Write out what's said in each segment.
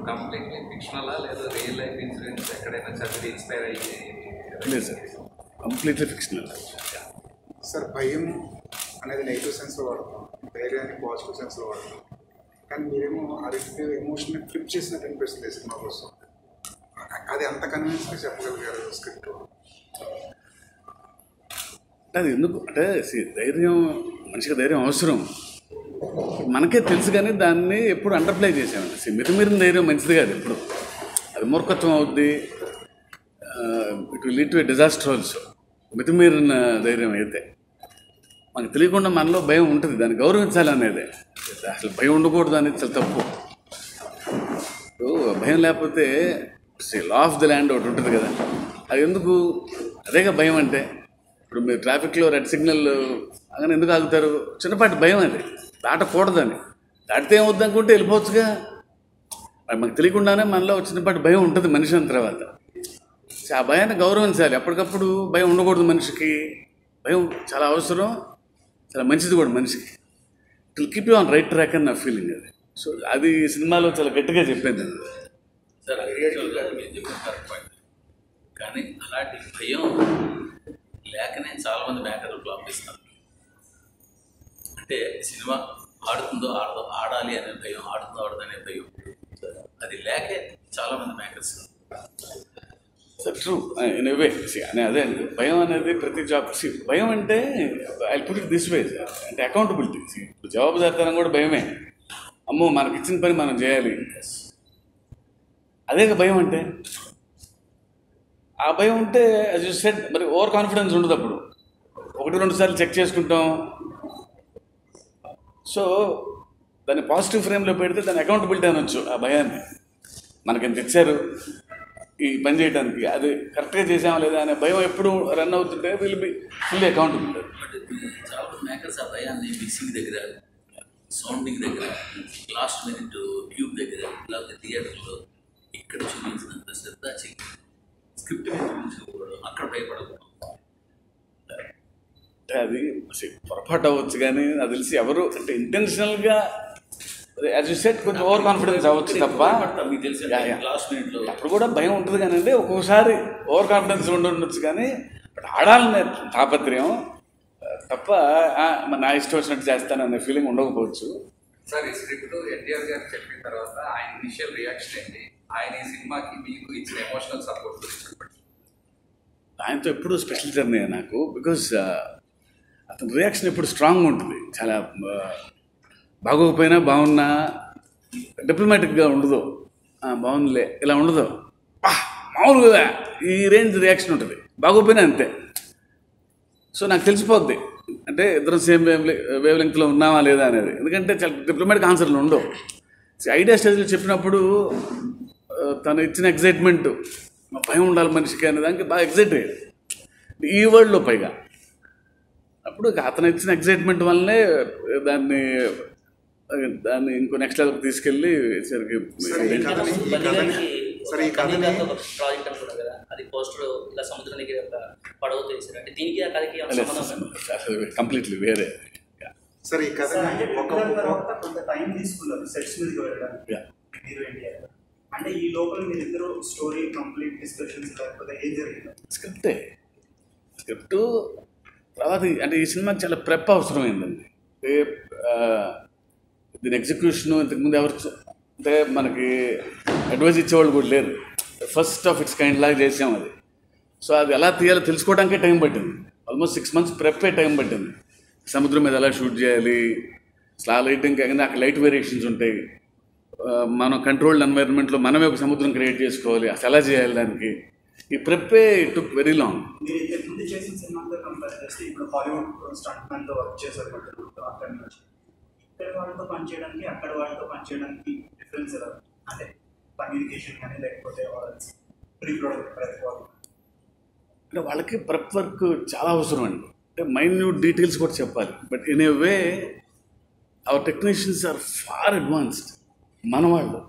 Completely ఫిక్షనలా లేదా real life incidents ఎక్కడైనా చదివి ఇన్స్పైర్ అయ్యి? లేదు సార్, కంప్లీట్లీ ఫిక్షనల్. సార్ భయం అనేది నెగిటివ్ సెన్స్లో వాడతాం, ధైర్యాన్ని పాజిటివ్ సెన్స్లో వాడతాం, కానీ మీరేమో ఆ రెండు ఎమోషన్ని ఫ్లిప్ చేసినట్టు అనిపిస్తుంది సినిమా కోసం. అది అంత కన్విన్స్గా చెప్పగలిగారు స్క్రిప్ట్. అది ఎందుకు అంటే ధైర్యం, మనిషికి ధైర్యం అవసరం, మనకే తెలుసు, కానీ దాన్ని ఎప్పుడు అండర్ప్లై చేసామండి. మితిమీరిన ధైర్యం మంచిది కాదు, ఎప్పుడు అది మూర్ఖత్వం అవుద్ది, it will lead to a disaster also. మితిమీరిన ధైర్యం అయితే మనకు తెలియకుండా మనలో భయం ఉంటుంది, దాన్ని గౌరవించాలి అనేది. అసలు భయం ఉండకూడదు అనేది చాలా తప్పు. భయం లేకపోతే లా ఆఫ్ ది ల్యాండ్ ఒకటి ఉంటుంది కదా, అది ఎందుకు? అదేగా భయం అంటే. ఇప్పుడు మీరు ట్రాఫిక్లో రెడ్ సిగ్నల్ అలానే ఎందుకు ఆగుతారు? చిన్నపాటి భయం అది, దాటకూడదని. దాటితే ఏమవుద్ది అనుకుంటే వెళ్ళిపోవచ్చుగా. మనకు తెలియకుండానే మనలో చిన్నపాటి భయం ఉంటుంది మనిషి అన్న తర్వాత. ఆ భయాన్ని గౌరవించాలి. అప్పటికప్పుడు భయం ఉండకూడదు మనిషికి. భయం చాలా అవసరం, చాలా మంచిది కూడా మనిషికి. It will keep you on right track అని నా ఫీలింగ్ అది. సో అది సినిమాలో చాలా గట్టిగా చెప్పింది సార్. యాక్చువల్గా మీరు చెప్పిన కరెక్ట్ పాయింట్, కానీ అలాంటి భయం లేకనే చాలామంది మేకర్లు ఫ్లాప్ ఇస్తారు. అంటే సినిమా ఆడుతుందో ఆడదో, ఆడాలి అనే భయం, ఆడుతుందో ఆడదు అనే భయం, అది లేకే చాలామంది makers. Sir true in a way. అని అదే అండి, భయం అనేది ప్రతి జాబ్. భయం అంటే I put it this way sir, అంటే అకౌంటబిలిటీ. ఇప్పుడు జవాబుదారితనం కూడా భయమే. అమ్మో మనకి ఇచ్చిన పని మనం చేయాలి, అదే భయం అంటే. ఆ భయం ఉంటే యాజ్ యూ సెడ్, మరి ఓవర్ కాన్ఫిడెన్స్ ఉండదు. అప్పుడు 1-2 సార్లు చెక్ చేసుకుంటాం. సో దాన్ని పాజిటివ్ ఫ్రేమ్లో పెడితే దాన్ని అకౌంటబిలిటీ అనొచ్చు. ఆ భయాన్ని మనకి ఎంత ఇచ్చారు ఈ పని చేయడానికి, అది కరెక్ట్గా చేసామా లేదా అనే భయం ఎప్పుడు రన్ అవుతుంటే will be fully accountable. But చాలా మేకర్స్ ఆ భయాన్ని మిక్సింగ్ దగ్గర, సౌండింగ్ దగ్గర, లాస్ట్ మినిట్ ట్యూబ్ దగ్గర, లేకపోతే థియేటర్లో ఇక్కడ చూపించినంత శ్రద్ధ స్క్రిప్ట్ మీద చూపించకూడదు, అక్కడ భయపడకూడదు. అంటే అది పొరపాటు అవ్వచ్చు, కానీ అది తెలిసి ఎవరు అంటే ఇంటెన్షనల్గా యాజ్ యూ సెట్ కొంచెం ఓవర్ కాన్ఫిడెన్స్ అవ్వచ్చు తప్ప. మీకు తెలిసి లాస్ట్ మినిట్లో అప్పుడు కూడా భయం ఉంటుంది, కానీ అంటే ఒక్కొక్కసారి ఓవర్ కాన్ఫిడెన్స్ ఉండొచ్చు, కానీ బట్ ఆడాలనే తాపత్రయం తప్ప నా ఇష్టం వచ్చినట్టు చేస్తాననే ఫీలింగ్ ఉండకపోవచ్చు. సార్, ఈ స్క్రిప్ట్ ఎన్టీఆర్ గారు చెప్పిన తర్వాత ఆయన ఇనిషియల్ రియాక్షన్ ఏంటి? ఆయన ఈ సినిమాకి మీకు ఇచ్చిన ఎమోషనల్ సపోర్ట్ గురించి చెప్పండి. ఆయనతో ఎప్పుడు స్పెషల్ జర్నీ నాకు, బికాజ్ అతని రియాక్షన్ ఎప్పుడు స్ట్రాంగ్గా ఉంటుంది. చాలా బాగోకపోయినా బాగున్నా డిప్లొమాటిక్గా ఉండదు, బాగుందిలే ఇలా ఉండదు, మామూలుగా ఈ రేంజ్ రియాక్షన్ ఉంటుంది. బాగోపోయినా అంతే. సో నాకు తెలిసిపోద్ది అంటే ఇద్దరం సేమ్ వేవ్ లెంగ్త్లో ఉన్నామా లేదా అనేది. ఎందుకంటే చాలా డిప్లొమాటిక్ ఆన్సర్లు ఉండవు. ఐడియా స్టేజ్లో చెప్పినప్పుడు తను ఇచ్చిన ఎగ్జైట్మెంట్, భయం ఉండాలి మనిషికి అనే దానికి బాగా ఎగ్జైట్ అయ్యాడు ఈ వరల్డ్లో. పైగా అప్పుడు అతను ఇచ్చిన ఎగ్జైట్మెంట్ వల్లనే దాన్ని ఇంకో నెక్స్ట్ లెవెల్కి తీసుకెళ్ళి సరికి ప్రాజెక్ట్ అనుకున్నాను కదా, అది పోస్టర్ ఇలా సముద్రం దగ్గర పడవతో వేసారు. అంటే దీనికి ఆ కథకి కంప్లీట్లీ వేరే. సార్ ఈ కథ కొంత టైం తీసుకున్నారు సెట్స్ మీదకి వెళ్ళడానికి హీరో ఎన్టీఆర్. అంటే ఈ లోపల మీరిద్దరు స్టోరీ కంప్లీట్ డిస్కషన్స్ లేకపోతే ఏం జరిగింది? స్క్రిప్ట్ తర్వాత అంటే ఈ సినిమాకి చాలా ప్రెప్ అవసరమైందండి. అంటే దీని ఎగ్జిక్యూషన్ ఇంతకుముందు ఎవరు అంటే మనకి అడ్వైజ్ ఇచ్చేవాళ్ళు కూడా లేరు. ఫస్ట్ ఆఫ్ ఇట్స్ కైండ్ లాగా చేసాం అది. సో అది ఎలా తీయాలో తెలుసుకోవడానికే టైం పట్టింది. ఆల్మోస్ట్ 6 months ప్రెప్పే టైం పట్టింది. సముద్రం మీద ఎలా షూట్ చేయాలి, అసలు ఆ లైటింగ్ కాకుండా అక్కడ లైట్ వేరియేషన్స్ ఉంటాయి. మనం కంట్రోల్డ్ ఎన్వైరన్మెంట్లో మనమే ఒక సముద్రం క్రియేట్ చేసుకోవాలి, అసలు ఎలా చేయాలి దానికి. ఈ ప్రెప్పే టుక్ వెరీ లాంగ్. మీరు ఇంతకుముందు చేసిన సినిమాతో కంపేర్ చేస్తే ఇప్పుడు హాలీవుడ్ స్టంట్ మ్యాన్తో వర్క్ చేశారు అక్కడి నుంచి ఇక్కడ వాళ్ళతో పనిచేయడానికి అక్కడ వాళ్ళతో పనిచేయడానికి డిఫరెన్స్ ఎలా? అంటే కమ్యూనికేషన్ కానీ లేకపోతే ప్రీ ప్రొడక్ట్ అంటే వాళ్ళకి ప్రెప్ వర్క్ చాలా అవసరం అండి. అంటే మైన్యూట్ డీటెయిల్స్ కూడా చెప్పాలి. But in a way our technicians are far advanced. మన వాళ్ళు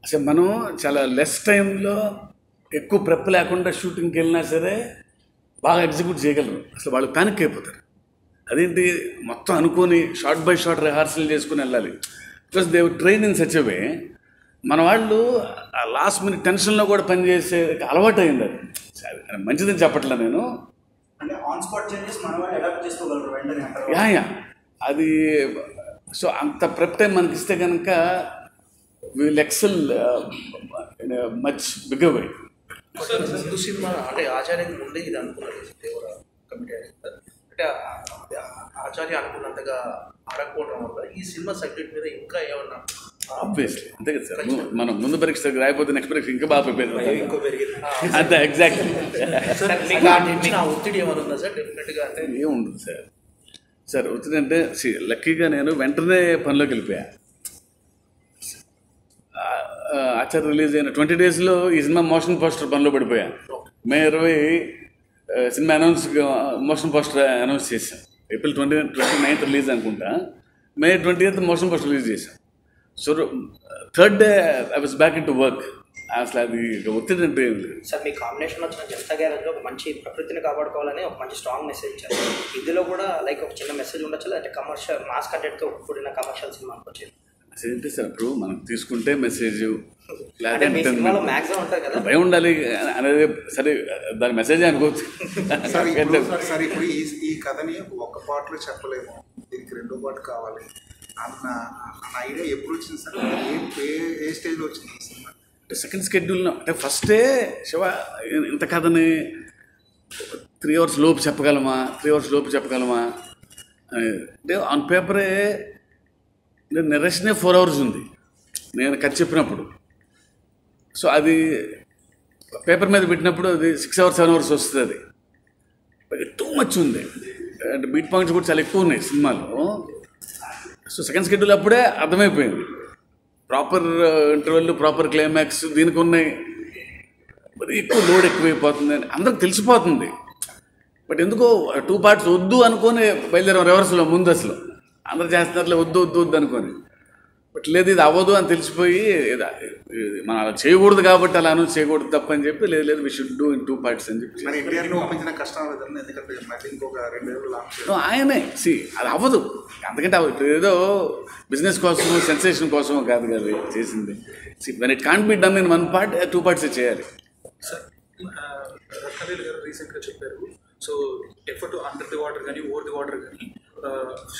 అసలు మనం చాలా లెస్ టైంలో ఎక్కువ ప్రెప్ లేకుండా షూటింగ్కి వెళ్ళినా సరే బాగా ఎగ్జిక్యూట్ చేయగలరు. అసలు వాళ్ళు ప్యానిక్ అయిపోతారు. అదేంటి మొత్తం అనుకొని షార్ట్ బై షార్ట్ రిహార్సల్ చేసుకుని వెళ్ళాలి. Because they train in such way మన వాళ్ళు ఆ లాస్ట్ మినిట్ టెన్షన్లో కూడా పనిచేసే అలవాటు అయింది. అది మంచిదని చెప్పట్లే నేను. అంటే ఆన్ స్పాట్ చేంజెస్ మన వాళ్ళు అడాప్ట్ చేసుకోగలరు వెంటనే అంటారు. యా అది. సో అంత ప్రెప్ టైం మనకి ఇస్తే కనుక విల్ ఎక్సెల్ మచ్ బిగ్గర్ వే. ముందు సినిమా అంటే ఆచార్యకి ముందే ఇది అనుకున్నారు దేవర కమిటీ అంటే ఆచార్య అనుకున్నంతగా ఆడకపోవడం వల్ల ఈ సినిమా సబ్జెక్ట్ మీద ఇంకా ఏమన్నా ఆబ్వియస్లీ అంతే కదా సార్. మనం ముందు పరీక్ష రాయిపోతే నెక్స్ట్ పరీక్ష ఇంకా బాగా ప్రిపేర్ ఇంకో పెరిగింది అంతే. ఎగ్జాక్ట్లీ. ఒత్తిడి ఏమైనా ఉందా సార్? డెఫినెట్గా అంటే ఏముండదు సార్. సార్ ఒత్తిడి అంటే లక్కీగా నేను వెంటనే పనిలోకి వెళ్ళిపోయా. ఆచార్య రిలీజ్ అయిన 20 daysలో ఈ సినిమా మోషన్ పోస్టర్ పనిలో పడిపోయా. May 20 cinema motion poster announce చేశాం. April 29th రిలీజ్ అనుకుంటా. May 20th motion poster release చేశాం. So 3rd day I was back in to work. అసలు అది ఒత్తిడి అంటే ఏం లేదు సార్. మీ కాంబినేషన్ వచ్చిన జనతా గ్యారేజ్లో ఒక మంచి ప్రకృతిని కాపాడుకోవాలని ఒక మంచి స్ట్రాంగ్ మెసేజ్ ఇచ్చారు. ఇందులో కూడా లైక్ ఒక చిన్న మెసేజ్ ఉండొచ్చు, లేదంటే కమర్షియల్ మాస్ కంటెంట్తో కూడిన కమర్షియల్ సినిమా అనుకోవచ్చు. మెసేజ్ అంటే సార్ ఇప్పుడు మనం తీసుకుంటే మెసేజ్ అంటే మీ సినిమాలో మ్యాక్సిమం ఉంటుంది కదా, భయం ఉండాలి అనేది. సరే దాని మెసేజ్ అనుకోవచ్చు. సార్ ఇప్పుడు ఈ కథని ఒక పార్ట్లో చెప్పలేము, దీనికి 2వ పార్ట్ కావాలి అన్న ఐడియా ఎప్పుడు వచ్చింది సార్? ఏ స్టేజ్లో వచ్చింది ఈ సినిమా? సెకండ్ స్కెడ్యూల్లో అంటే ఫస్టే శివ ఇంత కథని 3 hours లోపు చెప్పగలమా, 3 hours లోపు చెప్పగలమా అంటే ఆన్ పేపరే నెరేషనే 4 hours ఉంది నేను కథ చెప్పినప్పుడు. సో అది పేపర్ మీద పెట్టినప్పుడు అది 6 hours 7 hours వస్తుంది. అది టూ మచ్ ఉంది. అంటే బీట్ పాయింట్స్ కూడా చాలా ఎక్కువ ఉన్నాయి సినిమాలో. సో సెకండ్ స్కెడ్యూల్ అప్పుడే అర్థమైపోయింది. ప్రాపర్ ఇంటర్వెల్, ప్రాపర్ క్లైమాక్స్ దీనికి ఉన్నాయి. మరి ఎక్కువ లోడ్ ఎక్కువైపోతుంది అని అందరికి తెలిసిపోతుంది. బట్ ఎందుకో 2 parts వద్దు అనుకొని బయలుదేరాం రివర్స్లో. ముందు అసలు అందరు చేస్తున్నట్లే వద్దు వద్దు వద్దు అనుకొని, బట్ లేదు ఇది అవ్వదు అని తెలిసిపోయి మనం అలా చేయకూడదు కాబట్టి అలా అనౌన్స్ చేయకూడదు తప్ప అని చెప్పి లేదు లేదు we should do in 2 parts అని చెప్పి. మరి ఎన్టీఆర్ని ఒప్పించిన కష్టం అవుతుంది, ఎందుకంటే మళ్ళీ ఇంకొక 2 years లాంచ్ ఆయనే అది అవ్వదు. అందుకంటే ఇప్పుడు ఏదో బిజినెస్ కోసం సెన్సేషన్ కోసం కాదు కదా చేసింది. When it can't be done in 1 part, 2 parts చేయాలి. సార్ రత్నవేలు గారు రీసెంట్గా చెప్పారు, so effort under the water కానీ ఓవర్ ది వాటర్ కానీ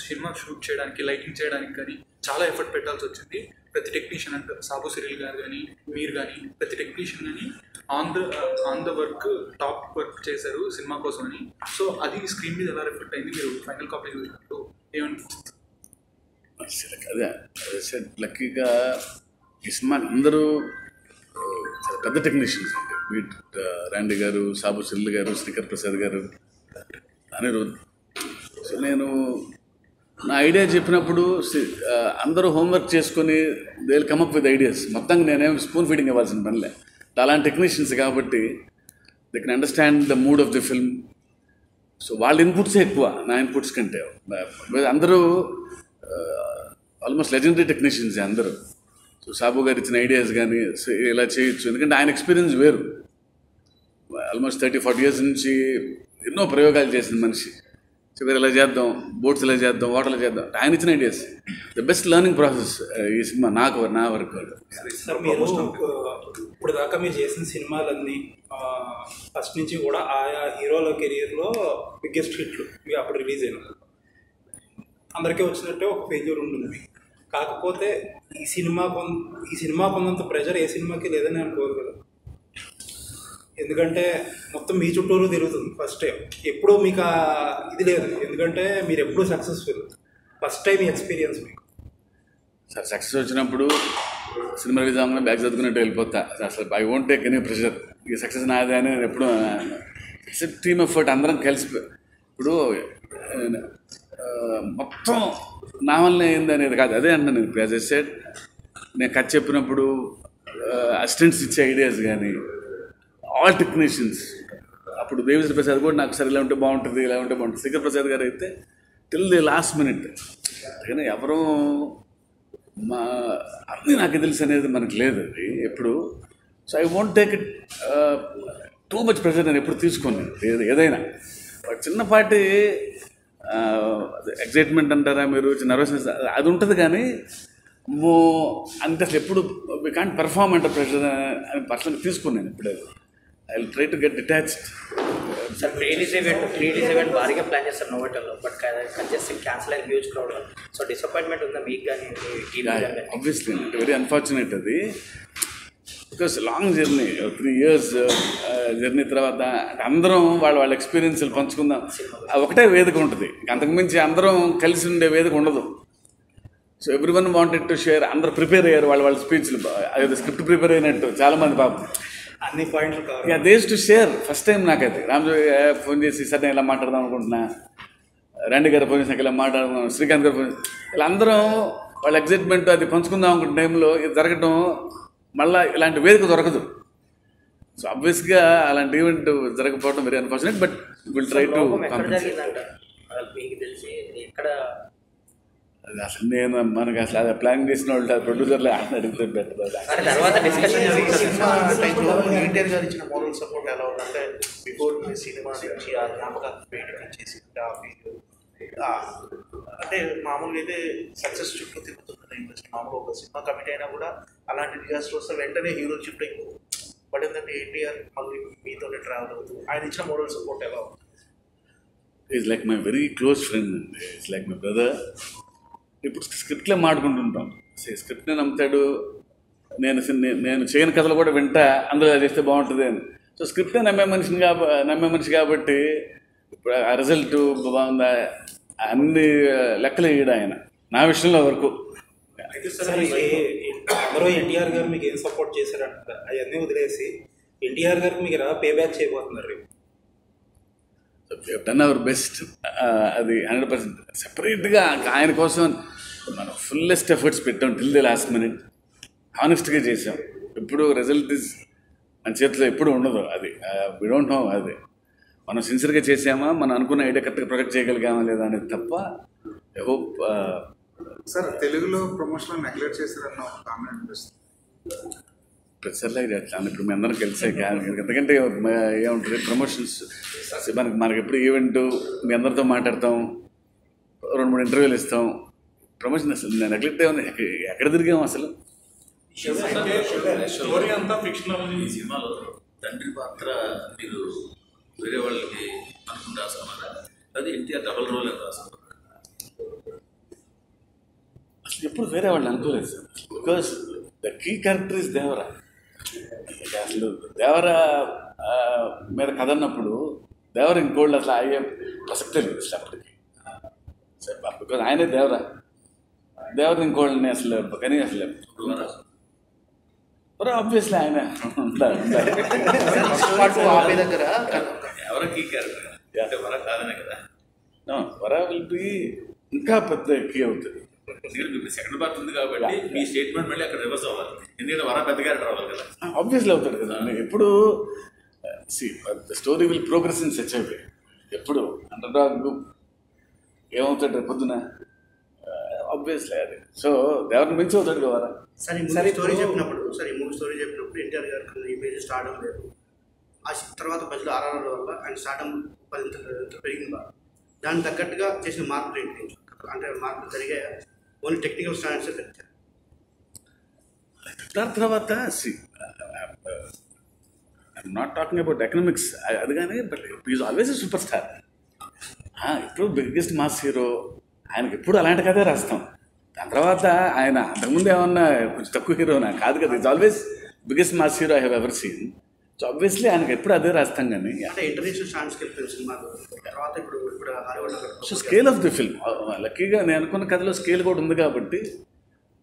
సినిమా షూట్ చేయడానికి, లైటింగ్ చేయడానికి కానీ చాలా ఎఫర్ట్ పెట్టాల్సి వచ్చింది. ప్రతి టెక్నీషియన్ అంటే సాబు సిరియల్ గారు కానీ మీరు కానీ ప్రతి టెక్నీషియన్ కానీ on the work top work చేశారు సినిమా కోసం అని. సో అది స్క్రీన్ మీద ఎలా రిఫ్లెక్ట్ అయింది? మీరు ఫైనల్ కాపీ చూసినప్పుడు ఏమనిపిస్తుంది? అదే లక్కీగా ఈ సినిమా అందరూ పెద్ద టెక్నీషియన్స్ అండి. వీట్ రాండి గారు, సాబు సిల్ గారు, శ్రీకర్ ప్రసాద్ గారు, అనిరుద్. సో నేను నా ఐడియా చెప్పినప్పుడు అందరూ హోంవర్క్ చేసుకొని they will come up with ideas. మొత్తంగా నేనేం స్పూన్ ఫీడింగ్ ఇవ్వాల్సిన పనిలే. అలాంటి టెక్నీషియన్స్ కాబట్టి they can understand the mood of the film. So వాళ్ళ ఇన్పుట్సే ఎక్కువ నా ఇన్పుట్స్ కంటే. అందరూ ఆల్మోస్ట్ లెజెండరీ టెక్నీషియన్స్ అందరూ. సో సాబు గారు ఇచ్చిన ఐడియాస్ కానీ ఇలా చేయొచ్చు, ఎందుకంటే ఆయన ఎక్స్పీరియన్స్ వేరు. ఆల్మోస్ట్ 30-40 years నుంచి ఎన్నో ప్రయోగాలు చేసిన మనిషి. చివరి ఇలా చేద్దాం, బోట్స్ ఇలా చేద్దాం, వాటర్లో చేద్దాం, ఆయన ఇచ్చిన ideas the best learning process ఈ సినిమా నా వరకు. సార్ మీరు ఇప్పుడు దాకా మీరు చేసిన సినిమాలన్నీ ఫస్ట్ నుంచి కూడా ఆయా హీరోల కెరీర్లో బిగ్గెస్ట్ హిట్లు మీకు అప్పుడు రిలీజ్ అయిన అందరికీ వచ్చినట్టే ఒక ఫెయిల్యూర్ ఉంటుంది మీకు. కాకపోతే ఈ సినిమా కొన్నంత ప్రెషర్ ఏ సినిమాకి లేదని అనుకోదు కదా, ఎందుకంటే మొత్తం మీ చుట్టూరు తిరుగుతుంది ఫస్ట్ టైం. ఎప్పుడూ మీకు ఇది లేదు, ఎందుకంటే మీరు ఎప్పుడూ సక్సెస్ఫుల్. ఫస్ట్ టైం ఎక్స్పీరియన్స్ మీకు. సార్ సక్సెస్ వచ్చినప్పుడు సినిమా రిలీజ్ అవ్వగానే బ్యాగ్ చదువుకున్నట్టు వెళ్ళిపోతా. అసలు I won't take any pressure. ఇక సక్సెస్ నాదే అని ఎప్పుడు టీమ్ ఎఫర్ట్ అందరం కలిసి. ఇప్పుడు మొత్తం నా వల్ల ఏంది అనేది కాదు, అదే అంటున్నాను నేను. యాజ్ ఎ సెడ్ నేను కథ చెప్పినప్పుడు అసిస్టెంట్స్ ఇచ్చే ఐడియాస్ కానీ ఆల్ టెక్నీషియన్స్. అప్పుడు దేవిశ్రీ ప్రసాద్ కూడా నాకు సరే ఇలా ఉంటే బాగుంటుంది, ఇలా ఉంటే బాగుంటుంది. శ్రీకర్ ప్రసాద్ గారు అయితే టిల్ ది లాస్ట్ మినిట్. కానీ ఎవరూ అన్నీ నాకు తెలుసు అనేది మనకు లేదు అది ఎప్పుడు. So I won't take it too much pressure నేను ఎప్పుడు తీసుకోను ఏదైనా. చిన్నపాటి ఎగ్జైట్మెంట్ అంటారా మీరు, నర్వస్నెస్ అది ఉంటుంది, కానీ అంటే అసలు ఎప్పుడు we can't perform under pressure అని పర్సనల్ తీసుకున్నాను ఇప్పుడే. I will try to get detached. Sir pre release event భారీగా ప్లాన్ చేస్తారు నోవెటల్లో, బట్ కంజెస్టింగ్ క్యాన్సిల్ అయిన హ్యూజ్ క్రౌడ్. సో డిసప్పాయింట్మెంట్ ఉందా మీకు కానీ టీవీ కానీ? ఆబ్వియస్లీ వెరీ అన్ఫార్చునేట్ అది, because long journey 3 years journey తర్వాత అందరం వాళ్ళ ఎక్స్పీరియన్స్లు పంచుకుందాం. ఒకటే వేదిక ఉంటుంది, అంతకుమించి అందరం కలిసి ఉండే వేదిక ఉండదు. So every one wanted to share. అందరు ప్రిపేర్ అయ్యారు వాళ్ళ స్పీచ్లు, అదే స్క్రిప్ట్ ప్రిపేర్ అయినట్టు చాలామంది పాపం అన్ని పాయింట్లు కావాలి. This to share. First time నాకు అది రామ్జీ ఫోన్ చేసి సార్ నేను ఇలా మాట్లాడదాం అనుకుంటున్నా, రండి గారు ఫోన్ చేసి ఇలా మాట్లాడదాం, శ్రీకాంత్ గారు ఫోన్, ఇలా అందరం వాళ్ళ ఎగ్జైట్మెంట్ అది పంచుకుందాం అనుకున్న టైంలో ఇది జరగడం, మళ్ళీ ఇలాంటి వేదిక దొరకదు. సో ఆబ్వియస్గా అలాంటి ఈవెంట్ జరగకపోవడం very unfortunate, but will try to compensate. మీకు తెలిసి ఎక్కడ అది అసలు నేను మనకి అసలు అదే ప్లాన్ చేసిన వాళ్ళు ప్రొడ్యూసర్లే అడిగితే బెటర్. తర్వాత డిస్కషన్ ఎన్టీఆర్ గారు ఇచ్చిన మోరల్ సపోర్ట్ ఎలా ఉందంటే బిఫోర్ సినిమా నుంచి ఆ జ్ఞాపకాన్ని బయటకు చేసి అంటే మామూలుగా అయితే సక్సెస్ చుట్టూ తిరుగుతుంది ఇండస్ట్రీ. మామూలుగా ఒక సినిమా కమిట్ అయినా కూడా అలాంటి డిజాస్టర్ వస్తే వెంటనే హీరో షిఫ్ట్ అయిపోతుంది. బట్ ఏంటంటే ఎన్టీఆర్ మళ్ళీ మీతోనే ట్రావెల్ అవుతుంది. ఆయన ఇచ్చిన మోరల్ సపోర్ట్ ఎలా ఉంది? Is like my very close friend అండి, ఇట్స్ లైక్ మై బ్రదర్. ఇప్పుడు స్క్రిప్ట్లే మాడుకుంటుంటాం. స్క్రిప్ట్నే నమ్ముతాడు, నేను చేయని కథలు కూడా వింటా, అందులో చేస్తే బాగుంటుంది అని. సో స్క్రిప్ట్నే నమ్మే మనిషి కాబట్టి ఇప్పుడు ఆ రిజల్ట్ బాగుందా అన్ని లెక్కలు వేయడు ఆయన నా విషయంలో వరకు. అందరూ ఎన్టీఆర్ గారు మీకు ఏం సపోర్ట్ చేశారంటారు, అవన్నీ వదిలేసి ఎన్టీఆర్ గారికి మీకు ఎలా పే బ్యాక్ చేయబోతున్నారు? డన్ అవర్ బెస్ట్, అది 100%. సెపరేట్గా ఆయన కోసం మనం ఫుల్లెస్ట్ ఎఫర్ట్స్ పెట్టాం టిల్ ది లాస్ట్ మినిట్. హానెస్ట్గా చేసాం. ఇప్పుడు రిజల్ట్ ఇస్ మన చేతిలో ఎప్పుడు ఉండదు, అది వి డోంట్ నో. అది మనం సిన్సియర్గా చేసామా, మనం అనుకున్న ఐడియా కరెక్ట్గా ప్రొజెక్ట్ చేయగలిగామా లేదా అనేది తప్ప. I hope. సార్ తెలుగులో ప్రమోషన్లో నెగ్లెక్ట్ చేశారన్న ఒక కామెంట్ అనిపిస్తుంది. ప్రతిసారిలో చేస్తాను. ఇప్పుడు మీ అందరం కలిసే ఎందుకంటే ఏముంటుంది ప్రమోషన్స్, మనకి ఎప్పుడు ఈవెంట్ మీ అందరితో మాట్లాడతాం, 2-3 ఇంటర్వ్యూలు ఇస్తాం. ప్రమోషన్ అసలు నెగ్లెక్ట్ ఏమన్నా ఎక్కడ తిరిగాము అసలు? స్టోరీ అంతా ఫిక్షనల్. ఈ సినిమాలో తండ్రి పాత్ర మీరు వేరే వాళ్ళకి అనుకుని రాసుకున్నారా, అది ఎన్టీఆర్ డబల్ రోల్ అని రాసుకున్నారు? అసలు ఎప్పుడు వేరే వాళ్ళు అనుకోలేదు sir, because the key character is Devara. అసలు దేవరా మీద కథ అన్నప్పుడు దేవర ఇంకోళ్ళు అసలు అయ్యే ప్రసక్తే లేదు అసలు అప్పటికి. బికాజ్ ఆయనే దేవరా, దేవర ఇంకోళ్ళని అసలు కానీ అసలు ఆబ్వియస్లీ ఆయన దగ్గర ఎవరికి క్యారెక్టర్ అంటే వర కాదనే కదా. వర విల్ బి ఇంకా పెద్ద కీ అవుతుంది. సెకండ్ పార్ట్ ఉంది కాబట్టి మీ స్టేట్మెంట్ మళ్ళీ అక్కడ రివర్స్ అవ్వాలి, ఎందుకంటే వర పెద్ద క్యారెక్టర్ అవ్వాలి కదా. ఆబ్వియస్లీ అవుతాడు కదా. ఎప్పుడు story will progress in such way. ఎప్పుడు అండర్డాగ్ ఏమవుతాడు రేపు పొద్దున, ఆబ్వియస్లీ అది. సో దేవుడిని మించి అవుతాడు కదా. సరే ఈ స్టోరీ చెప్పినప్పుడు ఎన్టీఆర్ గారికి ఇమేజ్ స్టార్డమ్ లేదు. ఆ తర్వాత ప్రజలు ఆరాధన వల్ల ఆయన స్టార్డమ్ 10 పెరిగింది బాగా. దానికి తగ్గట్టుగా చేసిన మార్పులు ఏంటి? అంటే మార్పులు జరిగే ఓన్లీ టెక్నికల్ స్టాండర్డ్స్ పెంచారు. తర్వాత I'm not talking about economics అది కానీ, but is always a super star. ఇప్పుడు బిగ్గెస్ట్ మాస్ హీరో, ఆయనకి ఎప్పుడు అలాంటి కథే రాస్తాం. దాని తర్వాత ఆయన అంతకుముందు ఏమన్నా కొంచెం తక్కువ హీరోనా కాదు కదా. It's always biggest mass hero I have ever seen. So obviously ఆయనకి ఎప్పుడు అదే రాస్తాం. కానీ అంటే ఇంటర్నేషనల్ స్టాండర్డ్స్కి వెళ్ళిపోయిన సినిమా తర్వాత ఇప్పుడు Hollywood. So scale of the film లక్కీగా నేను అనుకున్న కథలో స్కేల్ కూడా ఉంది కాబట్టి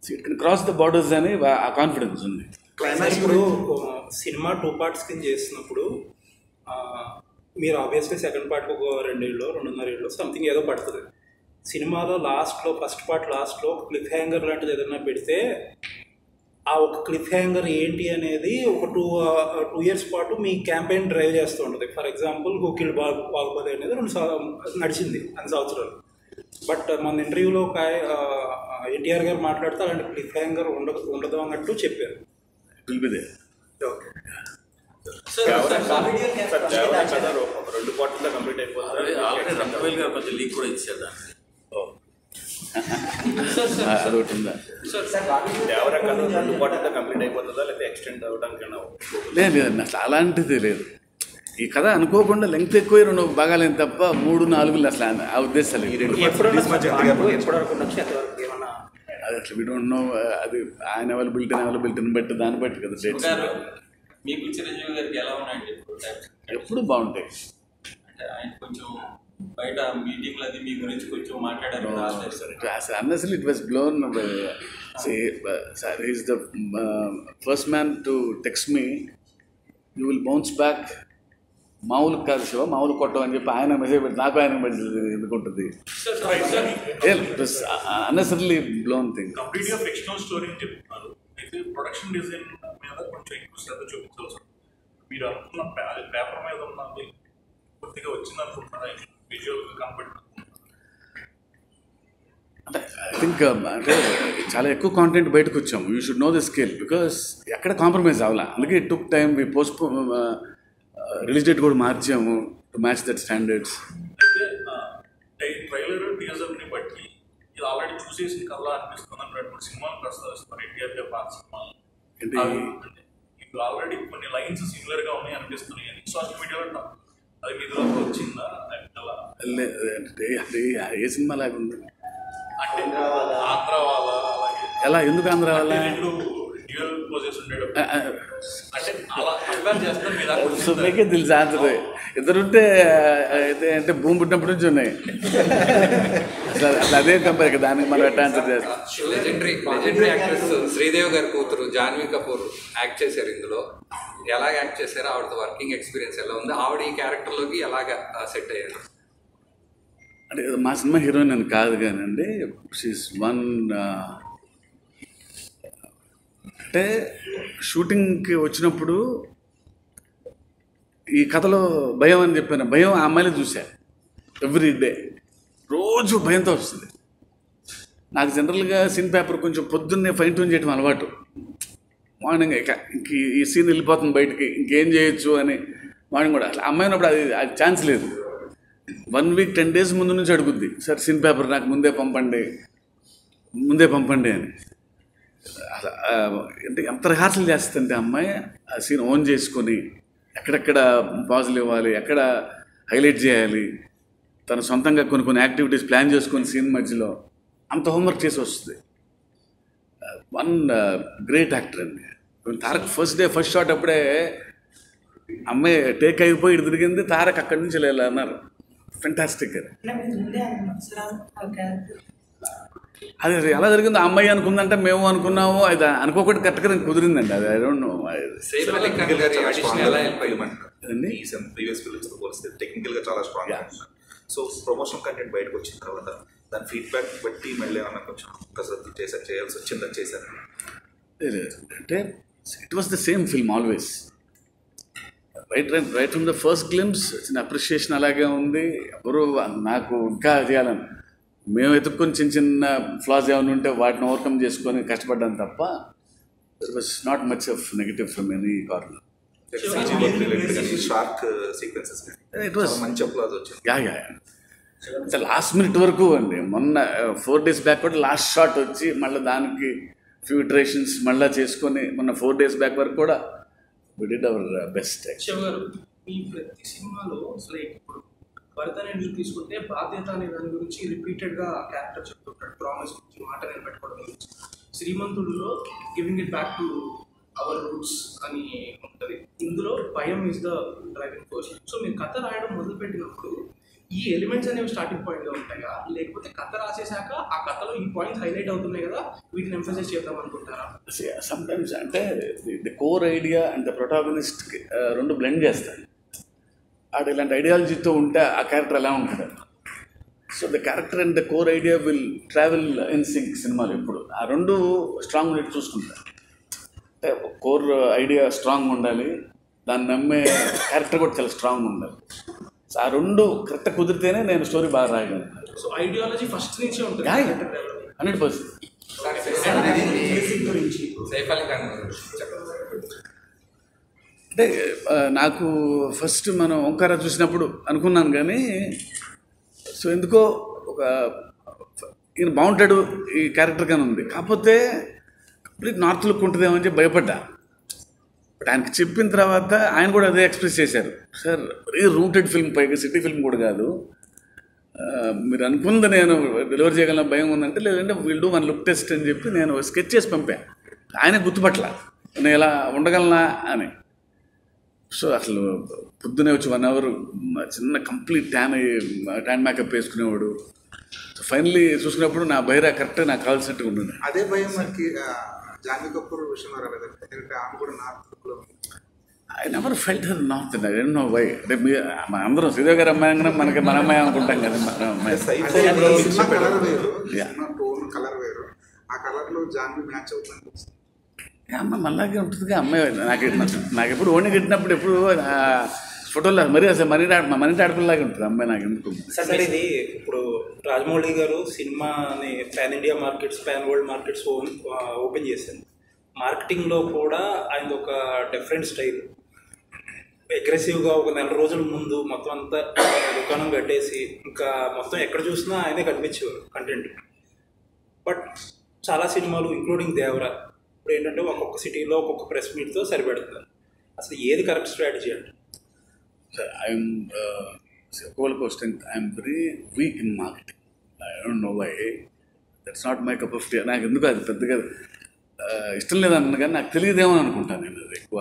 it can cross the borders అని ఆ కాన్ఫిడెన్స్ ఉంది. ఇప్పుడు సినిమా 2 parts కింద చేస్తున్నప్పుడు మీరు ఆబ్వియస్లీ సెకండ్ పార్ట్ ఒక 2 ఏళ్ళు 2.5 ఏళ్ళు సంథింగ్ ఏదో పడుతుంది. సినిమాలో లాస్ట్లో ఫస్ట్ పార్ట్ లాస్ట్లో ఒక క్లిఫ్ హ్యాంగర్ లాంటిది ఏదైనా పెడితే ఆ ఒక క్లిఫ్ హ్యాంగర్ ఏంటి అనేది ఒక 2 years పాటు మీ క్యాంపెయిన్ డ్రైవ్ చేస్తూ ఉంటుంది. ఫర్ ఎగ్జాంపుల్ హూకిల్ బాగుపది అనేది 2 నడిచింది 2 సంవత్సరాలు. బట్ మన ఇంటర్వ్యూలో ఎన్టీఆర్ గారు మాట్లాడితే అలాంటి క్లిఫ్ హ్యాంగర్ ఉండదు అన్నట్టు చెప్పారు. ఓకే సార్, 2 పార్ట్స్లో కంప్లీట్ అయిపోతుంది. ఆల్రెడీ రంగవేల్ గారు కొంచెం లీక్ కూడా ఇచ్చారు దాన్ని. అదొకటి ఉందా? కంప్లీట్ అయిపోతుందా లేదా ఎక్స్టెండ్ అవ్వడానికైనా? లేదు అసలు అలాంటిది లేదు. ఈ కథ అనుకోకుండా లెంగ్త్ ఎక్కువ 2 భాగాలేం తప్ప 3-4 అసలు ఆ ఉద్దేశం లేదు. అది అట్లా వీ డోంట్ నో. అది ఆయన అవైలబిలిటీని బట్టి దాన్ని బట్టి కదా డేట్స్. మీకు చిరంజీవి గారికి ఎలా ఉన్నాయండి ఎప్పుడు బాగుంటాయి. అంటే ఆయన కొంచెం బయట మీటింగ్లు అది మీ గురించి కొంచెం మాట్లాడారు. Honestly, it was blown away. See, sir, he's the first man to text me, you will bounce back. మామూలు కాదు శివ, మామూలు కొట్టం అని చెప్పి ఆయన మెసేజ్ పెట్టి నాకు ఆయన మెసేజ్ ఎందుకుంటుంది. Unnecessary blown thing. కంప్లీట్గా ఫిక్షనల్ స్టోరీ అని చెప్తున్నారు. అయితే ప్రొడక్షన్ డిజైన్ మీద కొంచెం ఎక్కువ శ్రద్ధ చూపించవచ్చు. మీరు అనుకున్న పేపర్ మీద ఉన్నది కొద్దిగా వచ్చింది అనుకుంటున్నారా? విజువల్గా కంప్లీట్ అంటే ఐ థింక్ అంటే చాలా ఎక్కువ కాంటెంట్ బయటకు వచ్చాము. You should know the scale because ఎక్కడ కాంప్రమైజ్ అవ్వాలా. అందుకే it took time. We post release date కూడా మార్చాము టు మ్యాచ్ దట్ స్టాండర్డ్స్. అయితే ట్రైలర్ టీజర్ని బట్టి ఇది ఆల్రెడీ చూసేసి కల్లా అనిపిస్తుంది అన్నటువంటి సినిమాలు ప్రస్తావిస్తున్నారు. ఎన్టీఆర్ గారి పాత సినిమాలు ఇప్పుడు ఆల్రెడీ కొన్ని లైన్స్ సిమిలర్గా ఉన్నాయి అనిపిస్తున్నాయి అని సోషల్ మీడియాలో అది మీ ద్వారా వచ్చిందా? ఏ సినిమా లాగా ఉంది అంటే ఆంధ్ర వాళ్ళ అలాగే ఎలా ఎందుకు ఆంధ్ర వాళ్ళ సో మీకే తెలుసు ఆన్సర్. ఇద్దరుంటే అయితే అంటే భూమి పుట్టినప్పటి నుంచి ఉన్నాయి. అసలు అదే కంపేర్ దానికి మనం ఎట్లా ఆన్సర్ చేస్తాం. లెజెండరీ యాక్ట్రెస్ శ్రీదేవి గారి కూతురు జాన్వీ కపూర్ యాక్ట్ చేశారు ఇందులో. ఎలాగ యాక్ట్ చేశారు? ఆవిడతో వర్కింగ్ ఎక్స్పీరియన్స్ ఎలా ఉంది? ఆవిడ ఈ క్యారెక్టర్లోకి ఎలాగ సెట్ అయ్యారు? అంటే మా సినిమా హీరోయిన్ అని కాదు కానండి, షీస్ వన్. అంటే షూటింగ్కి వచ్చినప్పుడు ఈ కథలో భయం అని చెప్పాను. భయం ఆ అమ్మాయిలో చూసా. ఎవ్రీ డే రోజు భయంతో వస్తుంది. నాకు జనరల్గా సీన్ పేపర్ కొంచెం పొద్దున్నే ఫైన్ ట్యూన్ చేయడం అలవాటు. మార్నింగ్ ఇంక ఈ సీన్ వెళ్ళిపోతుంది బయటికి, ఇంకేం చేయొచ్చు అని మార్నింగ్ కూడా. అట్లా అమ్మాయి ఉన్నప్పుడు అది ఛాన్స్ లేదు. 1 వీక్ 10 days ముందు నుంచి అడుగుద్ది, సార్ సీన్ పేపర్ నాకు ముందే పంపండి అని. అంటే ఎంత రిహార్సల్ చేస్తుంటే అమ్మాయి ఆ సీన్ ఓన్ చేసుకొని ఎక్కడెక్కడ పాజులు ఇవ్వాలి, ఎక్కడ హైలైట్ చేయాలి, తన సొంతంగా కొన్ని యాక్టివిటీస్ ప్లాన్ చేసుకొని సీన్ మధ్యలో అంత హోంవర్క్ చేసి వస్తుంది. వన్ గ్రేట్ యాక్టర్ అండి. తారక్ ఫస్ట్ షాట్ అప్పుడే అమ్మాయి టేక్ అయిపోయి ఇటు తిరిగింది, తారక్ అక్కడి నుంచి వెళ్ళాలి అన్నారు. ఫెంటాస్టిక్. అది ఎలా జరిగిందో ఆ అమ్మాయి అనుకుందంటే మేము అనుకున్నాము, అది అనుకోకుండా కరెక్ట్గా కుదిరిందండి. అది ఐ డోంట్ నో. ప్రీవియస్ ఫిల్మ్స్తో పోలిస్తే టెక్నికల్గా చాలా స్ట్రాంగ్. సో ప్రమోషనల్ కంటెంట్ బయటకు వచ్చిన తర్వాత దాని ఫీడ్బ్యాక్ బట్టి మళ్ళీ ఏమన్నా కొంచెం కసరత్తు చేయాల్సి వచ్చిందని చేశారు. అంటే it was the same film always. Right from the first glimpse చిన్న అప్రిషియేషన్ అలాగే ఉంది. ఎవరు నాకు ఇంకా చేయాలని మేము ఎత్తుక్కొని చిన్న ఫ్లాస్ ఏమైనా ఉంటే వాటిని ఓవర్కమ్ చేసుకొని కష్టపడ్డాను తప్ప there was not much of negative from any corner. It was మంచి అప్లాజ్ వచ్చింది. యా లాస్ట్ మినిట్ వరకు అండి. మొన్న 4 days బ్యాక్ కూడా లాస్ట్ షాట్ వచ్చి మళ్ళీ దానికి ఫ్యూ ఇటరేషన్స్ మళ్ళీ చేసుకొని మొన్న 4 days బ్యాక్ వరకు కూడా we did our best. మీ ప్రతి సినిమాలో లైక్ ఇప్పుడు భరత్ అనేది తీసుకుంటే బాధ్యత అనే దాని గురించి రిపీటెడ్గా క్యారెక్టర్ చెప్తుంటాడు. ప్రామిస్ గురించి, మాట నిలబెట్టుకోవడం గురించి. శ్రీమంతుడిలో giving it back to our roots అని ఉంటుంది. ఇందులో భయం is the driving force. So మీరు కథ రాయడం మొదలుపెట్టినప్పుడు ఈ ఎలిమెంట్స్ అనేవి స్టార్టింగ్ పాయింట్గా ఉంటాయా, లేకపోతే కథ రాసేసాక ఆ కథలో ఈ పాయింట్స్ హైలైట్ అవుతున్నాయి కదా వీటిని ఎంఫసైజ్ చేద్దాం అనుకుంటారా? సమ్టైమ్స్ అంటే the core idea and the ప్రొటాగనిస్ట్కి రెండు బ్లెండ్ చేస్తాయి. ఆడ ఇలాంటి ఐడియాలజీతో ఉంటే ఆ క్యారెక్టర్ ఎలా ఉంటుంది. So the character and the core idea will travel in sync. సినిమాలు ఎప్పుడు ఆ రెండు స్ట్రాంగ్ ఉండేది చూసుకుంటారు. అంటే కోర్ ఐడియా స్ట్రాంగ్ ఉండాలి, దాన్ని నమ్మే క్యారెక్టర్ కూడా చాలా స్ట్రాంగ్ ఉండాలి. సో ఆ రెండు కరెక్ట్గా కుదిరితేనే నేను స్టోరీ బాగా రాయగలను. సో ఐడియాలజీ ఫస్ట్ నుంచే ఉంటుంది 100%. అంటే నాకు ఫస్ట్ మనం ఓంకార చూసినప్పుడు అనుకున్నాను కానీ సో ఎందుకో ఒక ఈయన బాగుంటాడు ఈ క్యారెక్టర్ కానీ ఉంది, కాకపోతే కంప్లీట్ నార్త్ లుక్ ఉంటుందేమో అని చెప్పి భయపడ్డా. బట్ ఆయనకి చెప్పిన తర్వాత ఆయన కూడా అదే ఎక్స్ప్రెస్ చేశారు, సార్ వెరీ రూటెడ్ ఫిల్మ్, పైగా సిటీ ఫిల్మ్ కూడా కాదు, మీరు అనుకుంది నేను డెలివరీ చేయగలను భయం ఉందంటే, లేదంటే we'll do one look test అని చెప్పి నేను స్కెచ్ చేసి పంపాను. ఆయన గుర్తుపట్ల నేను ఇలా ఉండగలనా అని. సో అసలు పొద్దునే వచ్చి 1 hour చిన్న కంప్లీట్ ట్యాన్ మేకప్ వేసుకునేవాడు. సో ఫైనల్లీ చూసుకున్నప్పుడు నా బైరా కరెక్ట్ నాకు కావాల్సినట్టుగా ఉంటుంది. అదే భయం మనకి జాన్వీ కపూర్ విషయంలో రాలేదండి, ఎందుకంటే ఆమె కూడా నార్త్ లుక్లో ఉంది. I never felt her north అండి, ఐ డోంట్ నో వై. అంటే మన అందరం శ్రీదేవి గారి అమ్మాయి అనగానే మనకి మన అమ్మాయి అనుకుంటాం కదా, మన అమ్మాయి. సినిమా కలర్ వేరు, సినిమా టోన్ కలర్ వేరు, ఆ కలర్లో జాన్వీ మ్యాచ్ అవుతుంది. అమ్మాయి మనలాగే ఉంటుందిగా అమ్మాయి. నాకు ఎప్పుడు ఓణి కట్టినప్పుడు ఎప్పుడు ఫోటోలో మరీ అసలు మనీ ఆడపిల్లలాగా ఉంటుంది అమ్మాయి నాకు ఎందుకు. సార్ ఇది ఇప్పుడు రాజమౌళి గారు సినిమాని pan India markets, pan world markets open చేశారు. మార్కెటింగ్లో కూడా ఆయన ఒక డిఫరెంట్ స్టైల్, అగ్రెసివ్గా ఒక 4 రోజుల ముందు మొత్తం అంతా దుకాణం కట్టేసి ఇంకా మొత్తం ఎక్కడ చూసినా ఆయనే కనిపించేవారు కంటెంట్. బట్ చాలా సినిమాలు ఇంక్లూడింగ్ దేవరా ఇప్పుడు ఏంటంటే ఒక్కొక్క సిటీలో ఒక్కొక్క ప్రెస్ మీట్తో సరిపెడుతున్నారు. అసలు ఏది కరెక్ట్ స్ట్రాటజీ అంటే? I'm question, I'm very weak in marketing. I don't know why, that's not my cup of tea. నాకు ఎందుకు అది పెద్దగా ఇష్టం లేదన్న కానీ నాకు తెలియదేమో అనుకుంటాను నేను. అది ఎక్కువ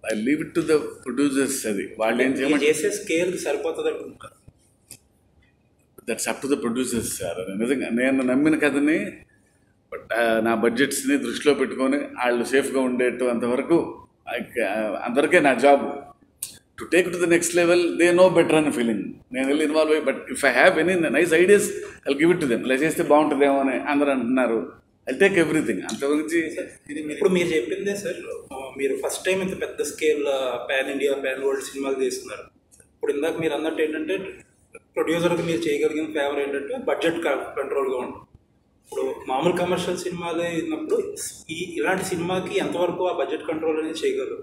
I leave it to the producers. అది వాళ్ళు ఏం చేసే స్కేల్ సరిపోతుంది అనుకుంటారు. That's up to the producers sir. నిజంగా నేను నమ్మిన కథని బట్ నా బడ్జెట్స్ని దృష్టిలో పెట్టుకొని వాళ్ళు సేఫ్గా ఉండేట్టు అంతవరకు అంతవరకే నా job. To take to the next level they know better అనే ఫీలింగ్. నేను వెళ్ళి ఇన్వాల్వ్ అయ్యి, but if I have any nice ideas I give it to them. ఇలా చేస్తే బాగుంటుందేమో అని అందరూ అంటున్నారు, ఐ టేక్ ఎవ్రీథింగ్. అంతవరకు ఇప్పుడు మీరు చెప్పిందే సార్, మీరు ఫస్ట్ టైం ఇంత పెద్ద scale pan India, pan world సినిమాలు చేస్తున్నారు. ఇప్పుడు ఇందాక మీరు అన్నట్టు ఏంటంటే ప్రొడ్యూసర్కి మీరు చేయగలిగిన ఫేవర్ ఏంటంటే బడ్జెట్ కంట్రోల్గా ఉంటుంది. ఇప్పుడు మామూలు కమర్షియల్ సినిమాలు అయినప్పుడు ఇలాంటి సినిమాకి ఎంతవరకు ఆ బడ్జెట్ కంట్రోల్ అనేది చేయగలరు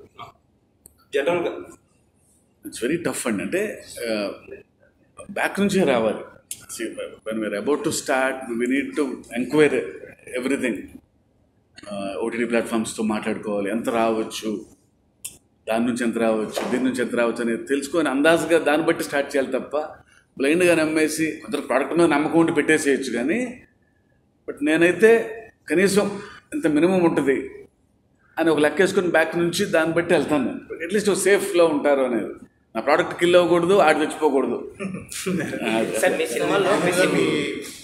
జనరల్గా? ఇట్స్ వెరీ టఫ్ అండి. అంటే బ్యాక్ నుంచే రావాలి. When we are about to start we need to enquiry everything. OTT ప్లాట్ఫామ్స్తో మాట్లాడుకోవాలి, ఎంత రావచ్చు, దాని నుంచి ఎంత రావచ్చు, దీని నుంచి ఎంత రావచ్చు అనేది తెలుసుకొని అందాజుగా దాన్ని బట్టి స్టార్ట్ చేయాలి తప్ప బ్లైండ్గా నమ్మేసి కొందరు ప్రోడక్ట్ మీద నమ్మకం ఉండి పెట్టేసేయచ్చు. కానీ బట్ నేనైతే కనీసం ఇంత మినిమం ఉంటుంది అని ఒక లెక్క వేసుకొని బ్యాక్ నుంచి దాన్ని బట్టి వెళ్తాను నేను. అట్లీస్ట్ సేఫ్లో ఉంటారు అనేది. నా ప్రోడక్ట్ కిల్ అవ్వకూడదు, ఆడి తెచ్చిపోకూడదు. సార్ మీ సినిమాలో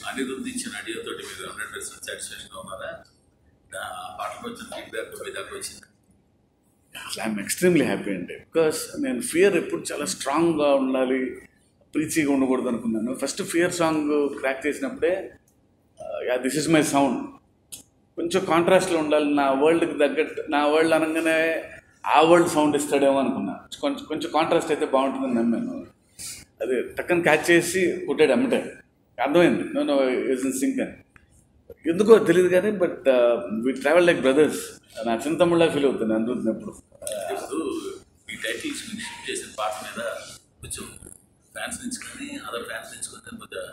అనిరుద్ధ్ ఇచ్చిన ఐడియాతో మీరు 100% సాటిస్ఫాక్షన్గా ఉన్నారా? పాటకు వచ్చిన ఫీడ్బ్యాక్ దాకా వచ్చింది. ఐఎమ్ ఎక్స్ట్రీమ్లీ హ్యాపీ అండి. బికాస్ నేను ఫియర్ ఎప్పుడు చాలా స్ట్రాంగ్గా ఉండాలి, ప్రీచీగా ఉండకూడదు అనుకున్నాను. ఫస్ట్ ఫియర్ సాంగ్ క్రాక్ చేసినప్పుడే దిస్ ఇస్ మై సౌండ్, కొంచెం కాంట్రాస్ట్లో ఉండాలి, నా వరల్డ్కి తగ్గట్టు. నా వరల్డ్ అనగానే ఆ వరల్డ్ సౌండ్ ఇస్తాడేమో అనుకున్నా. కొంచెం కాంట్రాస్ట్ అయితే బాగుంటుందని నమ్మాను. అది టక్కన క్యాచ్ చేసి కొట్టాడు అమ్మటే. అర్థమైంది నో ఇస్ ఇన్ సింక్ అని. ఎందుకో తెలియదు కానీ but we travel like brothers. నా చిన్న తమ్ముళ్ళ ఫీల్ అవుతుంది అందుతున్నప్పుడు. ఈ టైటిల్స్ షిఫ్ట్ చేసిన పాట మీద కొంచెం ఫ్యాన్స్ నుంచి కానీ అదర్ ఫ్యాన్స్ నుంచి కానీ కొద్దిగా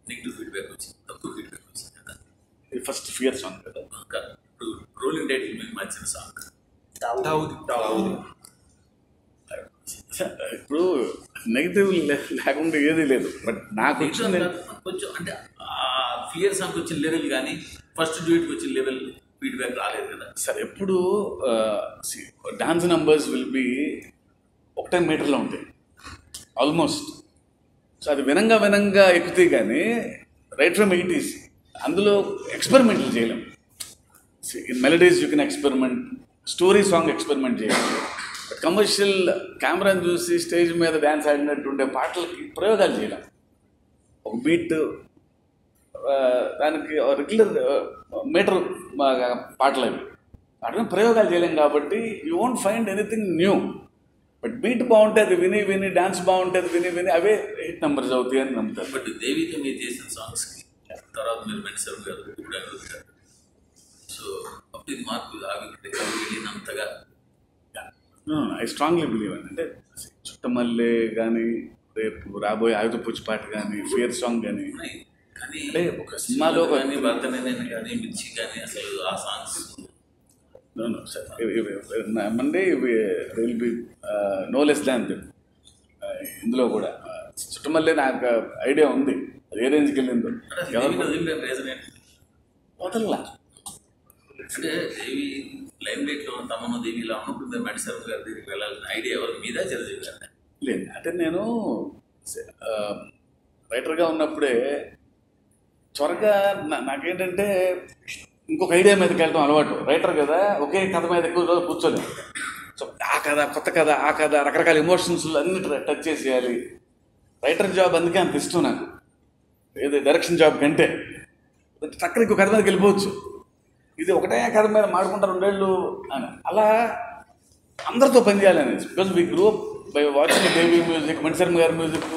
నెగిటివ్ ఫీడ్బ్యాక్ వచ్చింది, తక్కువ ఫీడ్బ్యాక్ వచ్చింది కదా. ఇది ఫస్ట్ ఫియర్ సాంగ్ కదా. ఇప్పుడు రోలింగ్ టైటిల్ మీకు మంచిన సాంగ్ ఇప్పుడు నెగిటివ్ లేకుండా ఏదీ లేదు. బట్ నాకు వచ్చింది కొంచెం అంటే ఫియర్ సాంగ్ వచ్చిన లెవెల్ కానీ ఫస్ట్ డ్యూట్కి వచ్చిన లెవెల్ ఫీడ్బ్యాక్ రాలేదు కదా సార్. ఎప్పుడు డాన్స్ నంబర్స్ విల్ బి 1 మీటర్లో ఉంటాయి ఆల్మోస్ట్. సో అది వినంగా ఎక్కుతాయి కానీ రైట్ ఫ్రమ్ 80s అందులో ఎక్స్పెరిమెంట్లు చేయలేం. In melodies you can experiment, story song experiment చేయలేము. బట్ కమర్షియల్ కెమెరాని చూసి స్టేజ్ మీద డ్యాన్స్ ఆడినట్టు ఉండే పాటలకి ప్రయోగాలు చేయలేం. ఒక బీట్ దానికి రెగ్యులర్ మీటర్ పాటలు అవి అట్లా ప్రయోగాలు చేయలేం కాబట్టి you won't find anything new. But beat బాగుంటే అది విని డాన్స్ బాగుంటే అది విని అవే హిట్ నెంబర్స్ అవుతాయి అని నమ్ముతారు. బట్ దేవితో మీరు చేసిన సాంగ్స్కి తర్వాత మీరు మెన్సర్ గారు ఇప్పుడు అడుగుతారు. సో అప్పుడు ఇది మార్పు వెళ్ళినంతగా ఐ స్ట్రాంగ్లీ బిలీవ్ అని. అంటే చుట్టమల్లె కానీ రేపు రాబోయే ఆయుధ పూచి పాట కానీ ఫియర్ సాంగ్ కానీ కానీ అంటే ఒక సినిమాలో కానీ భరతనేని కానీ మిర్చి కానీ అసలు ఆ songs Monday will be no less than ఇందులో కూడా చుట్టుమల్లే నాకు ఐడియా ఉంది అది ఏ రేంజ్కి వెళ్ళిందో రీజన్ ఏంటి వదల్లా అంటే దేవి లైమ్ లైట్లో తమను దేవి ఇలా ఉన్నప్పుడు మణిశర్మ గారి దగ్గరికి వెళ్ళాలని ఐడియా ఎవరి మీద చిరంజీవి గారు లేదు. అంటే నేను రైటర్గా ఉన్నప్పుడే త్వరగా నాకేంటంటే ఇంకొక ఐడియా మీదకి వెళ్ళడం అలవాటు. రైటర్ కదా, ఒకే కథ మీద ఎక్కువ రోజు కూర్చోలేదు. సో ఆ కథ, కొత్త కథ, ఆ కథ, రకరకాల ఎమోషన్స్ అన్ని టచ్ చేసేయాలి. రైటర్ జాబ్ అందుకే అంత ఇష్టం నాకు, ఏదో డైరెక్షన్ జాబ్ కంటే. చక్కగా ఇంకో కథ మీదకి వెళ్ళిపోవచ్చు. ఇది ఒకటే కథ మీద మాడుకుంటారు 2 ఏళ్ళు అని, అలా అందరితో పనిచేయాలని. Because we grew up by watching Devi music, Mani Sharma గారి మ్యూజిక్.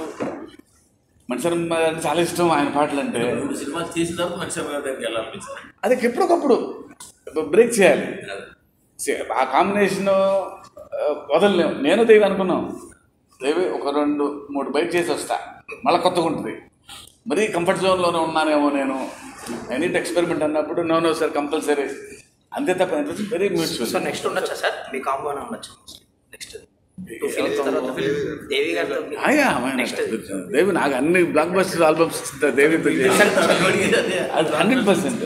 మణిశర్మ గారిని చాలా ఇష్టం, ఆయన పాటలు అంటే. సినిమా చేసిన తర్వాత మణిశర్మ గారి దగ్గరికి వెళ్ళాలనిపించింది. అది ఎప్పటికప్పుడు బ్రేక్ చేయాలి. ఆ కాంబినేషన్ వదలలేము. నేను దేవి అనుకున్నాం, దేవి ఒక 2-3 బైక్ చేసి వస్తా, మళ్ళీ కొత్తగా ఉంటుంది. మరీ కంఫర్ట్ జోన్లోనే ఉన్నానేమో నేను, ఐ నీట్ ఎక్స్పెరిమెంట్ అన్నప్పుడు నో సార్ కంపల్సరీ, అంతే తప్ప వెరీ మ్యూచువల్. సార్ నెక్స్ట్ ఉండొచ్చా సార్ మీ కాంబోనే ఉండొచ్చు నెక్స్ట్ దేవి గారితో? దేవి నాకు అన్ని బ్లాక్ బస్టర్ ఆల్బమ్స్ దేవితో చేసి 100%.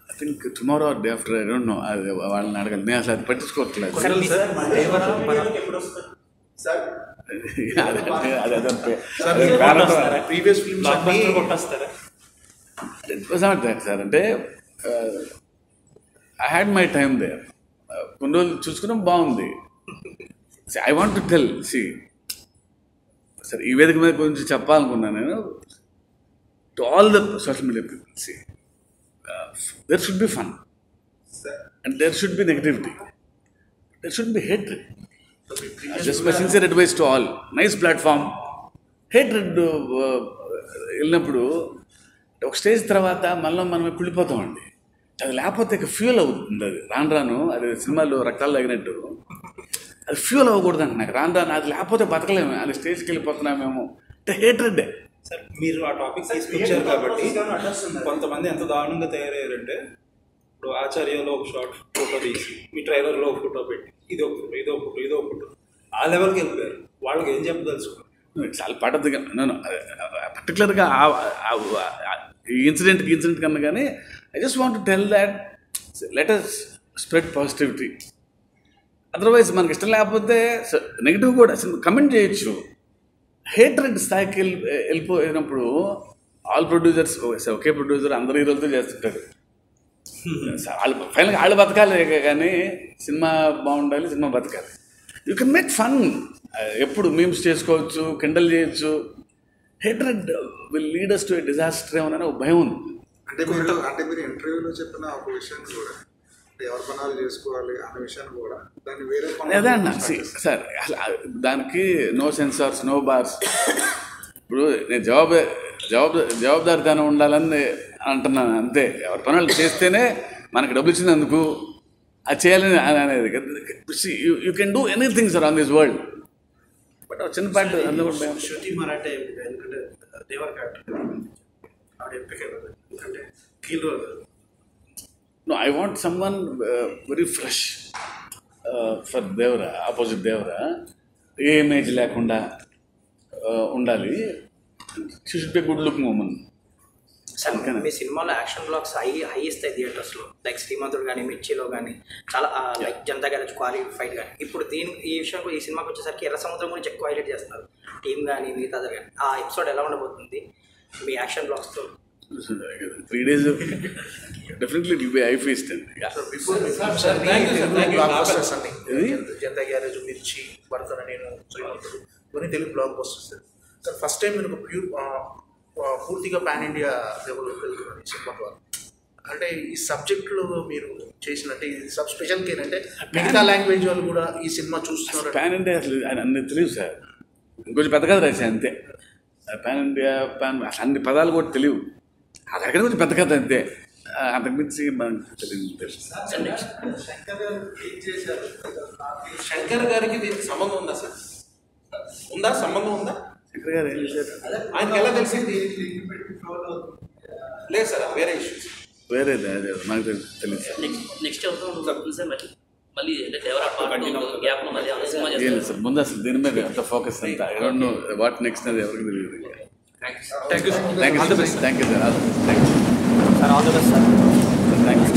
I think tomorrow or day after, I don't know. అది వాళ్ళని అడగాలి, నేను అసలు అది పట్టించుకోవట్లేదు. సార్ అంటే I had my time there. కొన్ని రోజులు చూసుకున్నాం, బాగుంది. ఐ వాంట్ టు టెల్, సరే ఈ వేదిక మీద గురించి చెప్పాలనుకున్నాను నేను to all the social media people. there should be fun and there should be negativity, there shouldn't be hatred. Just my sincere advice to all, nice platform. hatred వెళ్ళినప్పుడు ఒక stage తర్వాత మళ్ళీ మనం కుళ్ళిపోతామండి. అది లేకపోతే ఫ్యూల్ అవుతుంది. అది రాను అది సినిమాలో రక్తాలు తగినట్టు అది ఫ్యూల్ అవ్వకూడదు అంట నాకు. రాను అది లేకపోతే బతకలేము, అది స్టేజ్కి వెళ్ళిపోతున్నామేమో. Hatred sir. మీరు ఆ టాపిక్ తీసుకొచ్చారు కాబట్టి కొంతమంది ఎంత దారుణంగా తయారయ్యారంటే, ఇప్పుడు ఆచార్యలో ఒక షార్ట్ ఫోటో తీసి మీ ట్రైలర్లో ఒక ఫోటో పెట్టి ఇదో ఫోటో ఆ లెవెల్కి వెళ్ళిపోయారు. వాళ్ళకి ఏం చెప్పదలుచుకున్నారు? చాలా పడద్దు. నేను పర్టికులర్గా ఈ ఇన్సిడెంట్ కన్నా కానీ I just want to tell that let us spread positivity. Otherwise మనకి ఇష్టం లేకపోతే నెగిటివ్ కూడా కమెంట్ చేయొచ్చు. హేట్రెడ్ స్థాయికి వెళ్ళిపోయినప్పుడు ఆల్ ప్రొడ్యూసర్స్ ఒకే ప్రొడ్యూసర్ అందరు హీరోలతో చేస్తుంటారు. వాళ్ళు ఫైనల్గా వాళ్ళు బతకాలి, కానీ సినిమా బాగుండాలి, సినిమా బతకాలి. You can make fun. ఎప్పుడు మీమ్స్ చేసుకోవచ్చు, కిండల్ చేయొచ్చు. Hatred will lead us to a disaster ఏమోనని ఒక భయం ఉంది. అంటే మీరు ఇంటర్వ్యూలో చెప్పిన ఒక విషయాన్ని కూడా, ఎవరి పనాలు చేసుకోవాలి అనే విషయాన్ని కూడా దాన్ని వేరే అదే అన్న సార్. దానికి నో సెన్సార్స్, నో బార్స్. ఇప్పుడు నేను జవాబుదారితనం ఉండాలని అంటున్నాను అంతే. ఎవరి పనులు చేస్తేనే మనకి డబ్బులు ఇచ్చినందుకు అది చేయాలని అనేది. You can do anything sir on this world. But చిన్న పాట శృతి మరాఠే, ఎందుకంటే దేవర్ క్యారెక్టర్ ఆవిడ ఎంపిక ఎందుకంటే కీల్ role. No, I want someone very fresh for Devara, opposite Devara. ఏ ఇమేజ్ లేకుండా ఉండాలి. She should be good look women. Sir మీ సినిమాలో యాక్షన్ బ్లాక్స్ హై ఇస్తాయి థియేటర్స్లో, లైక్ శ్రీమంతుడు కానీ మిర్చిలో కానీ చాలా లైక్ జనతా గ్యారేజ్ క్వాలిఫైడ్ కానీ. ఇప్పుడు ఈ విషయంలో ఈ సినిమాకి వచ్చేసరికి ఎర్ర సముద్రం గురించి ఎక్కువ హైలైట్ చేస్తున్నారు టీమ్ కానీ మిగతా కానీ. ఆ ఎపిసోడ్ ఎలా ఉండబోతుంది మీ యాక్షన్ బ్లాక్స్తో? 3 days definitely it will be high feast. Janatha garage, Mirchi, భరతన నేను, శ్రీమంతుడు ఇవన్నీ Telugu blockbusters. Sir first time నేను ఒక పూర్తిగా పాన్ ఇండియా లెవెల్లోకి వెళ్తున్నాను ఈ సినిమా ద్వారా. అంటే ఈ సబ్జెక్టులో మీరు చేసినట్టే ఇది సబ్ స్పెషల్కి ఏంటంటే మిగతా లాంగ్వేజ్ వాళ్ళు కూడా ఈ సినిమా చూస్తున్నారు. పాన్ ఇండియా అసలు అన్ని తెలియదు సార్, ఇంకొంచెం పెద్ద కథ రాశాను అంతే. పాన్ ఇండియా అన్ని పదాలు కూడా తెలియవు, అక్కడ కొంచెం పెద్ద కథ అంతే. అంతకుమించి మనకు తెలియదు. శంకర్ గారికి దీనికి సంబంధం ఉందా సార్? ఉందా సంబంధం ఉందా? శంకర్ గారు ఏం చేశారు? ఆయనకి ఎలా తెలిసింది? లేదు సార్, వేరే ఇష్యూస్. వేరేది అదే నాకు తెలియదు. నెక్స్ట్ అవుతుంది సార్ మళ్ళీ అంటే డెవలప్ గ్యాప్లో మళ్ళీ సినిమా ఏం లేదు సార్, ముందు అసలు దీని మీద అంత ఫోకస్ అంతా I don't know what next అనేది ఎవరికి తెలియదు. Thank you sir, thank you sir, thank you sir. All the best sir. Thank you.